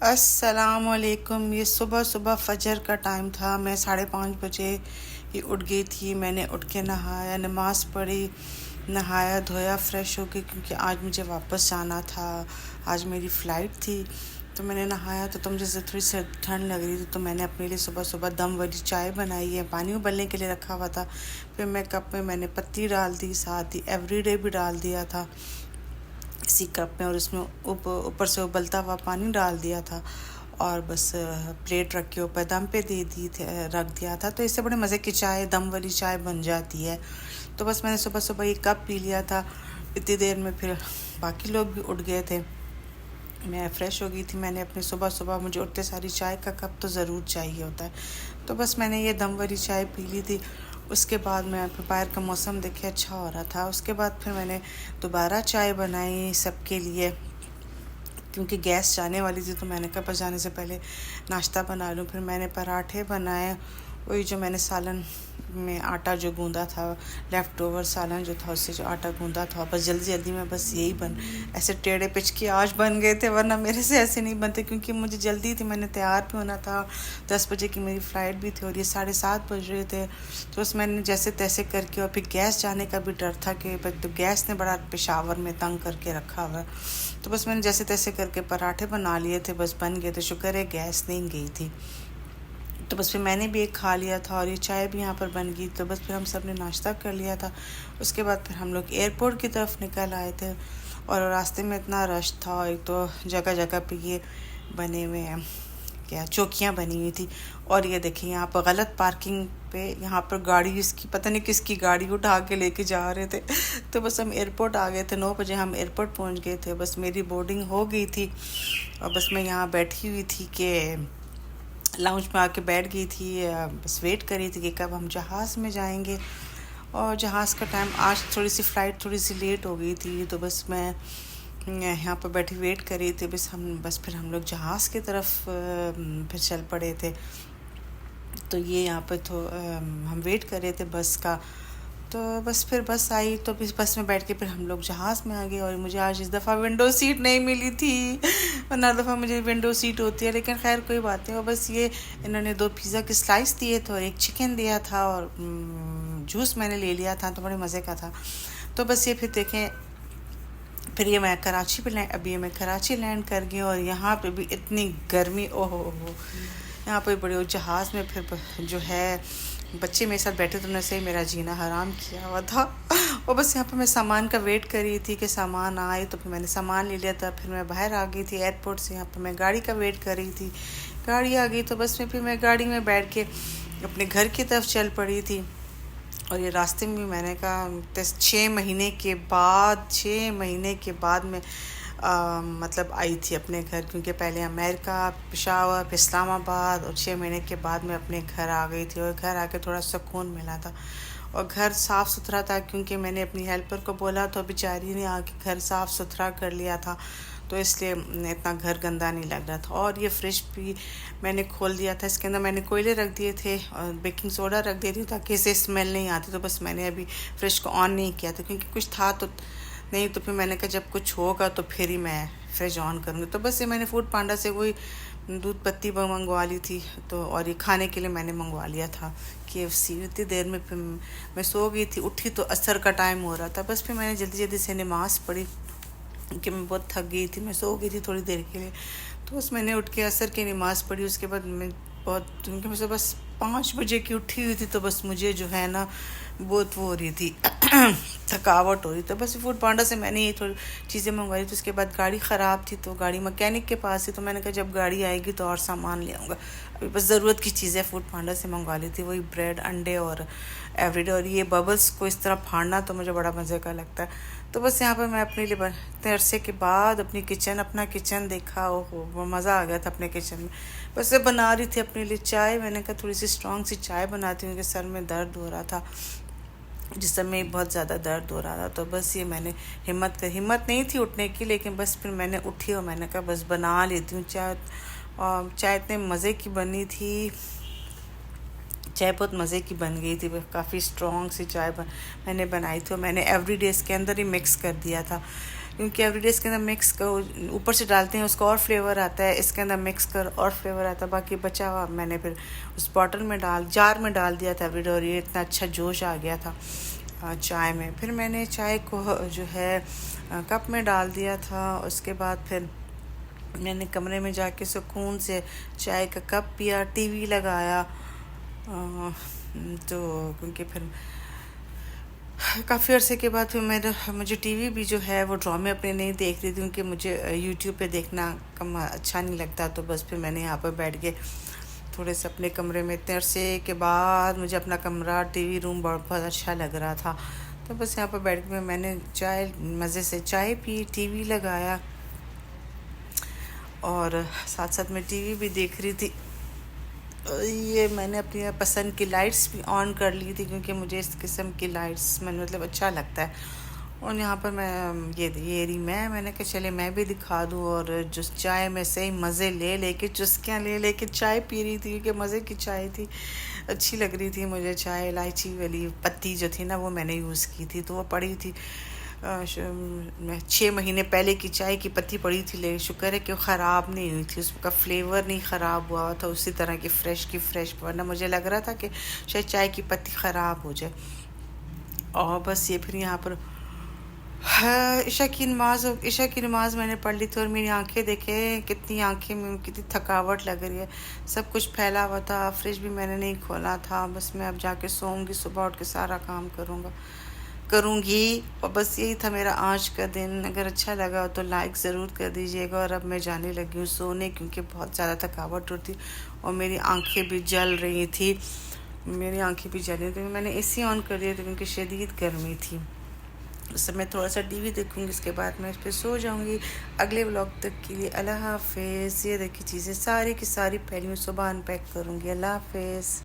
अस्सलामुअलैकुम। ये सुबह सुबह फजर का टाइम था। मैं 5:30 बजे ही उठ गई थी। मैंने उठ के नहाया, नमाज़ पढ़ी, नहाया धोया, फ़्रेश हो गई क्योंकि आज मुझे वापस जाना था। आज मेरी फ़्लाइट थी तो मैंने नहाया तो मुझे थोड़ी सी ठंड लग रही थी तो मैंने अपने लिए सुबह सुबह दम वाली चाय बनाई है। पानी उबलने के लिए रखा हुआ था। फिर मैं कप में मैंने पत्ती डाल दी, साथ ही एवरीडे भी डाल दिया था इसी कप में, और उसमें ऊपर से उबलता हुआ पानी डाल दिया था और बस प्लेट रख के ऊपर दम पे दे दी थे, रख दिया था। तो इससे बड़े मज़े की चाय, दम वाली चाय बन जाती है। तो बस मैंने सुबह सुबह ये कप पी लिया था। इतनी देर में फिर बाकी लोग भी उठ गए थे, मैं फ़्रेश हो गई थी। मैंने अपने सुबह सुबह, मुझे उठते सारी चाय का कप तो ज़रूर चाहिए होता है, तो बस मैंने ये दम वाली चाय पी ली थी। उसके बाद मैं फिर बाहर का मौसम देखे अच्छा हो रहा था। उसके बाद फिर मैंने दोबारा चाय बनाई सबके लिए क्योंकि गैस जाने वाली थी, तो मैंने कहा बस जाने से पहले नाश्ता बना लूँ। फिर मैंने पराठे बनाए, वही जो मैंने सालन में आटा जो गूंदा था, लेफ़्ट ओवर सालन जो था उससे जो आटा गूंदा था, बस जल्दी जल्दी में बस यही ऐसे टेढ़े पिचके आज बन गए थे, वरना मेरे से ऐसे नहीं बनते क्योंकि मुझे जल्दी थी, मैंने तैयार भी होना था। 10 बजे की मेरी फ़्लाइट भी थी और ये 7:30 बज रहे थे। तो बस मैंने जैसे तैसे करके, और फिर गैस जाने का भी डर था कि तो गैस ने बड़ा पेशावर में तंग करके रखा हुआ। तो बस मैंने जैसे तैसे करके पराठे बना लिए थे, बस बन गए थे। शुक्र है गैस नहीं गई थी। तो बस फिर मैंने भी एक खा लिया था और ये चाय भी यहाँ पर बन गई। तो बस फिर हम सब ने नाश्ता कर लिया था। उसके बाद फिर हम लोग एयरपोर्ट की तरफ निकल आए थे और रास्ते में इतना रश था। एक तो जगह जगह पे ये बने हुए हैं, क्या चौकियाँ बनी हुई थी। और ये देखिए यहाँ पर गलत पार्किंग पे, यहाँ पर गाड़ी, इसकी पता नहीं किसकी गाड़ी उठा के लेके जा रहे थे। तो बस हम एयरपोर्ट आ गए थे, 9 बजे हम एयरपोर्ट पहुँच गए थे। बस मेरी बोर्डिंग हो गई थी और बस मैं यहाँ बैठी हुई थी कि लाउंज में आके बैठ गई थी। बस वेट कर रही थी कि कब हम जहाज़ में जाएंगे। और जहाज़ का टाइम, आज थोड़ी सी फ़्लाइट थोड़ी सी लेट हो गई थी, तो बस मैं यहाँ पर बैठी वेट कर रही थी। बस फिर हम लोग जहाज़ की तरफ फिर चल पड़े थे। तो ये यहाँ पर तो हम वेट कर रहे थे बस का। तो बस फिर बस आई तो फिर बस में बैठ के फिर हम लोग जहाज़ में आ गए। और मुझे आज इस दफ़ा विंडो सीट नहीं मिली थी, वरना दफ़ा मुझे विंडो सीट होती है, लेकिन खैर कोई बात नहीं। और बस ये इन्होंने 2 पिज़्ज़ा के स्लाइस दिए थे और एक चिकन दिया था और जूस मैंने ले लिया था, तो बड़े मज़े का था। तो बस ये फिर देखें, फिर ये मैं कराची पे अभी ये मैं कराची लैंड कर गई और यहाँ पे भी इतनी गर्मी, ओहो हो। यहाँ पे बड़े जहाज़ में फिर जो है बच्चे मेरे साथ बैठे, तो उन्होंने से मेरा जीना हराम किया हुआ था। और बस यहाँ पे मैं सामान का वेट कर रही थी कि सामान आए, तो फिर मैंने सामान ले लिया था। फिर मैं बाहर आ गई थी एयरपोर्ट से। यहाँ पर मैं गाड़ी का वेट कर रही थी, गाड़ी आ गई तो बस फिर मैं गाड़ी में बैठ के अपने घर की तरफ चल पड़ी थी। और ये रास्ते में मैंने कहा 6 महीने के बाद मैं मतलब आई थी अपने घर, क्योंकि पहले अमेरिका, पेशावर, फिर इस्लामाबाद, और 6 महीने के बाद मैं अपने घर आ गई थी। और घर आके थोड़ा सुकून मिला था और घर साफ़ सुथरा था, क्योंकि मैंने अपनी हेल्पर को बोला तो बेचारी ने आके घर साफ़ सुथरा कर लिया था, तो इसलिए इतना घर गंदा नहीं लग रहा था। और ये फ्रिज भी मैंने खोल दिया था, इसके अंदर मैंने कोयले रख दिए थे और बेकिंग सोडा रख दी थी ताकि इसे स्मेल नहीं आती। तो बस मैंने अभी फ्रिज को ऑन नहीं किया था क्योंकि कुछ था तो नहीं, तो फिर मैंने कहा जब कुछ होगा तो फिर ही मैं फ्रिज ऑन करूँगी। तो बस ये मैंने फूड पांडा से कोई दूध पत्ती मंगवा ली थी, तो और ये खाने के लिए मैंने मंगवा लिया था KFC। इतनी देर में फिर मैं सो गई थी, उठी तो असर का टाइम हो रहा था। बस फिर मैंने जल्दी जल्दी से नमाज़ पढ़ी कि मैं बहुत थक गई थी, मैं सो गई थी थोड़ी देर के लिए। तो बस मैंने उठ के असर की नमाज़ पढ़ी। उसके बाद मैं क्योंकि मैं बस 5 बजे की उठी हुई थी, तो बस मुझे जो है ना बहुत वो हो रही थी थकावट हो रही। तो बस फूड पांडा से मैंने ये थोड़ी चीज़ें मंगवाई। तो उसके बाद गाड़ी ख़राब थी तो गाड़ी मैकेनिक के पास थी, तो मैंने कहा जब गाड़ी आएगी तो और सामान ले आऊँगा। अभी बस ज़रूरत की चीज़ें फूड पांडा से मंगवा ली थी, वही ब्रेड, अंडे और एवरीडे। और ये बबल्स को इस तरह फाड़ना तो मुझे बड़ा मज़े का लगता है। तो बस यहाँ पर मैं अपने लिए इतने अरसे के बाद अपना किचन देखा, ओहो मज़ा आ गया था अपने किचन में। बस मैं बना रही थी अपने लिए चाय। मैंने कहा थोड़ी सी स्ट्रॉन्ग सी चाय बनाती हूँ कि सर में दर्द हो रहा था, जिस समय बहुत ज़्यादा दर्द हो रहा था। तो बस ये मैंने हिम्मत नहीं थी उठने की, लेकिन बस फिर मैंने उठी और मैंने कहा बस बना लेती हूँ चाय। और चाय इतने मज़े की बनी थी, चाय बहुत मज़े की बन गई थी, काफ़ी स्ट्रॉन्ग सी चाय मैंने बनाई थी। और मैंने एवरीडे इसके अंदर ही मिक्स कर दिया था क्योंकि एवरीडे इसके अंदर मिक्स करो, ऊपर से डालते हैं उसका और फ्लेवर आता है, इसके अंदर मिक्स कर और फ्लेवर आता है। बाकी बचा हुआ मैंने फिर उस बॉटल में जार में डाल दिया था एवरीडे, और ये इतना अच्छा जोश आ गया था चाय में। फिर मैंने चाय को जो है कप में डाल दिया था। उसके बाद फिर मैंने कमरे में जाके सुकून से चाय का कप पिया, टीवी लगाया। तो क्योंकि फिर काफ़ी अरसे के बाद फिर मुझे टीवी भी जो है वो ड्रामे अपने नहीं देख रही थी, क्योंकि मुझे यूट्यूब पे देखना कम अच्छा नहीं लगता। तो बस फिर मैंने यहाँ पर बैठ के थोड़े से अपने कमरे में, इतने अरसे के बाद मुझे अपना कमरा टीवी रूम बहुत अच्छा लग रहा था। तो बस यहाँ पर बैठ के मैंने चाय मज़े से चाय पी, टीवी लगाया, और साथ साथ में टीवी भी देख रही थी। ये मैंने अपनी पसंद की लाइट्स भी ऑन कर ली थी, क्योंकि मुझे इस किस्म की लाइट्स में मतलब अच्छा लगता है। और यहाँ पर मैं ये रही मैंने कहा चले मैं भी दिखा दूँ। और जो चाय में सही मज़े ले के चुस्कियाँ ले के चाय पी रही थी, क्योंकि मज़े की चाय थी, अच्छी लग रही थी मुझे चाय। इलायची वाली पत्ती जो थी ना वो मैंने यूज़ की थी, तो वो पड़ी थी 6 महीने पहले की चाय की पत्ती पड़ी थी, लेकिन शुक्र है कि वो ख़राब नहीं हुई थी, उसका फ्लेवर नहीं ख़राब हुआ था, उसी तरह की फ्रेश। वरना मुझे लग रहा था कि शायद चाय की पत्ती ख़राब हो जाए। और बस ये फिर यहाँ पर हाँ, ईशा की नमाज मैंने पढ़ ली थी, और मेरी आंखें देखे कितनी, आंखें में कितनी थकावट लग रही है। सब कुछ फैला हुआ था, फ्रिज भी मैंने नहीं खोला था। बस मैं अब जाके सोऊंगी, सुबह उठ के सारा काम करूँगी। और बस यही था मेरा आज का दिन। अगर अच्छा लगा हो तो लाइक ज़रूर कर दीजिएगा। और अब मैं जाने लगी हूँ सोने, क्योंकि बहुत ज़्यादा थकावट होती और मेरी आंखें भी जल रही थी। मैंने एसी ऑन कर दिया था, क्योंकि शदीद गर्मी थी। उस समय थोड़ा सा टीवी देखूँगी, उसके बाद मैं इस पर सो जाऊँगी। अगले व्लॉग तक के लिए अल्लाह हाफिज़। ये देखी चीज़ें सारी की सारी पहली मैं सुबह अनपैक करूँगी। अल्लाह हाफिज़।